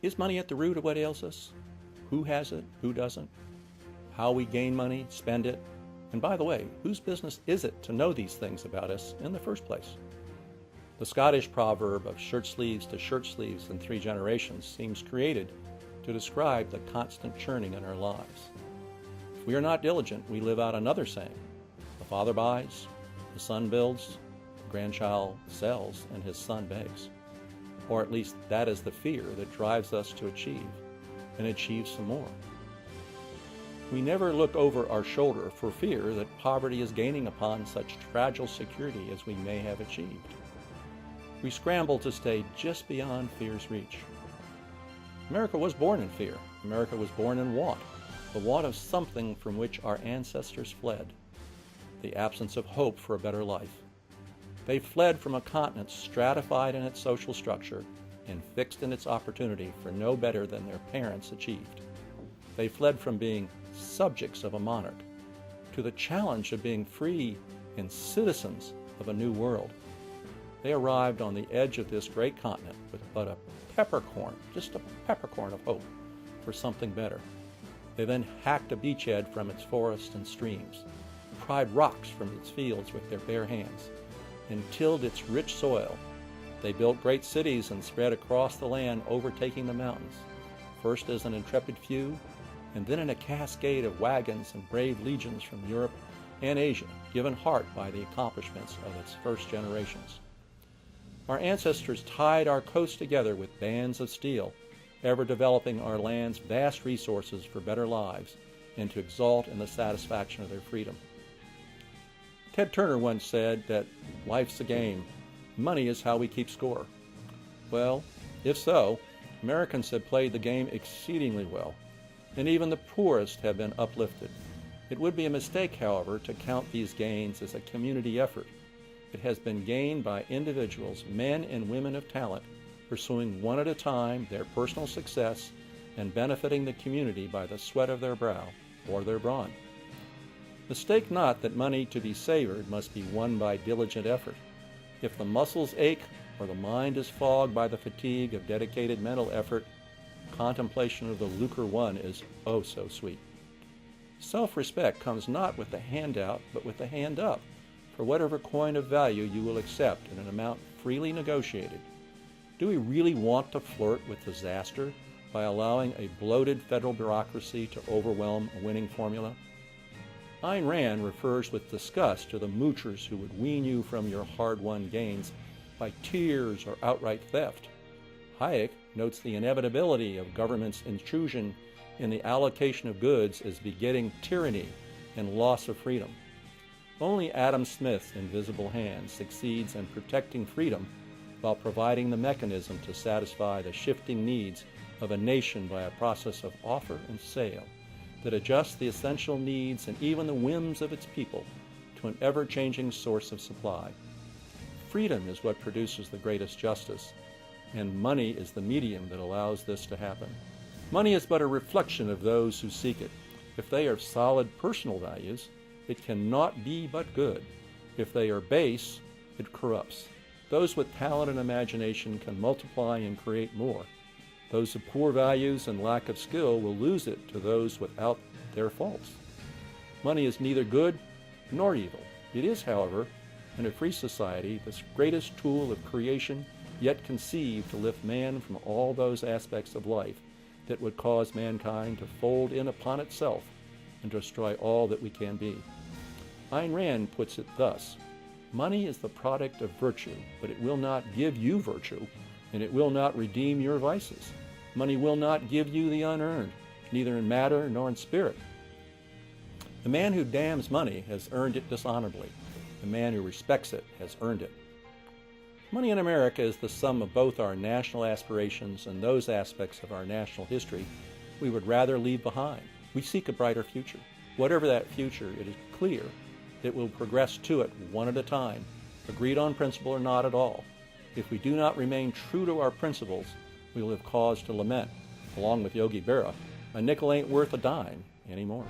Is money at the root of what ails us? Who has it? Who doesn't? How we gain money, spend it? And by the way, whose business is it to know these things about us in the first place? The Scottish proverb of shirt sleeves to shirt sleeves in 3 generations seems created to describe the constant churning in our lives. If we are not diligent, we live out another saying: the father buys, the son builds, the grandchild sells, and his son begs. Or at least that is the fear that drives us to achieve, and achieve some more. We never look over our shoulder for fear that poverty is gaining upon such fragile security as we may have achieved. We scramble to stay just beyond fear's reach. America was born in fear. America was born in want, the want of something from which our ancestors fled, the absence of hope for a better life. They fled from a continent stratified in its social structure and fixed in its opportunity for no better than their parents achieved. They fled from being subjects of a monarch to the challenge of being free and citizens of a new world. They arrived on the edge of this great continent with but a peppercorn, just a peppercorn of hope for something better. They then hacked a beachhead from its forests and streams, pried rocks from its fields with their bare hands, and tilled its rich soil. They built great cities and spread across the land, overtaking the mountains, first as an intrepid few, and then in a cascade of wagons and brave legions from Europe and Asia, given heart by the accomplishments of its first generations. Our ancestors tied our coast together with bands of steel, ever developing our land's vast resources for better lives and to exult in the satisfaction of their freedom. Ted Turner once said that life's a game. Money is how we keep score. Well, if so, Americans have played the game exceedingly well, and even the poorest have been uplifted. It would be a mistake, however, to count these gains as a community effort. It has been gained by individuals, men and women of talent, pursuing one at a time their personal success and benefiting the community by the sweat of their brow or their brawn. Mistake not that money to be savored must be won by diligent effort. If the muscles ache or the mind is fogged by the fatigue of dedicated mental effort, contemplation of the lucre won is oh so sweet. Self-respect comes not with the handout, but with the hand up, for whatever coin of value you will accept in an amount freely negotiated. Do we really want to flirt with disaster by allowing a bloated federal bureaucracy to overwhelm a winning formula? Ayn Rand refers with disgust to the moochers who would wean you from your hard-won gains by tears or outright theft. Hayek notes the inevitability of government's intrusion in the allocation of goods as begetting tyranny and loss of freedom. Only Adam Smith's invisible hand succeeds in protecting freedom while providing the mechanism to satisfy the shifting needs of a nation by a process of offer and sale that adjusts the essential needs and even the whims of its people to an ever-changing source of supply. Freedom is what produces the greatest justice, and money is the medium that allows this to happen. Money is but a reflection of those who seek it. If they are solid personal values, it cannot be but good. If they are base, it corrupts. Those with talent and imagination can multiply and create more. Those of poor values and lack of skill will lose it to those without their faults. Money is neither good nor evil. It is, however, in a free society, the greatest tool of creation yet conceived to lift man from all those aspects of life that would cause mankind to fold in upon itself and destroy all that we can be. Ayn Rand puts it thus: money is the product of virtue, but it will not give you virtue, and it will not redeem your vices. Money will not give you the unearned, neither in matter nor in spirit. The man who damns money has earned it dishonorably. The man who respects it has earned it. Money in America is the sum of both our national aspirations and those aspects of our national history we would rather leave behind. We seek a brighter future. Whatever that future, it is clear that we'll progress to it one at a time, agreed on principle or not at all. If we do not remain true to our principles, we will have cause to lament, along with Yogi Berra, a nickel ain't worth a dime anymore.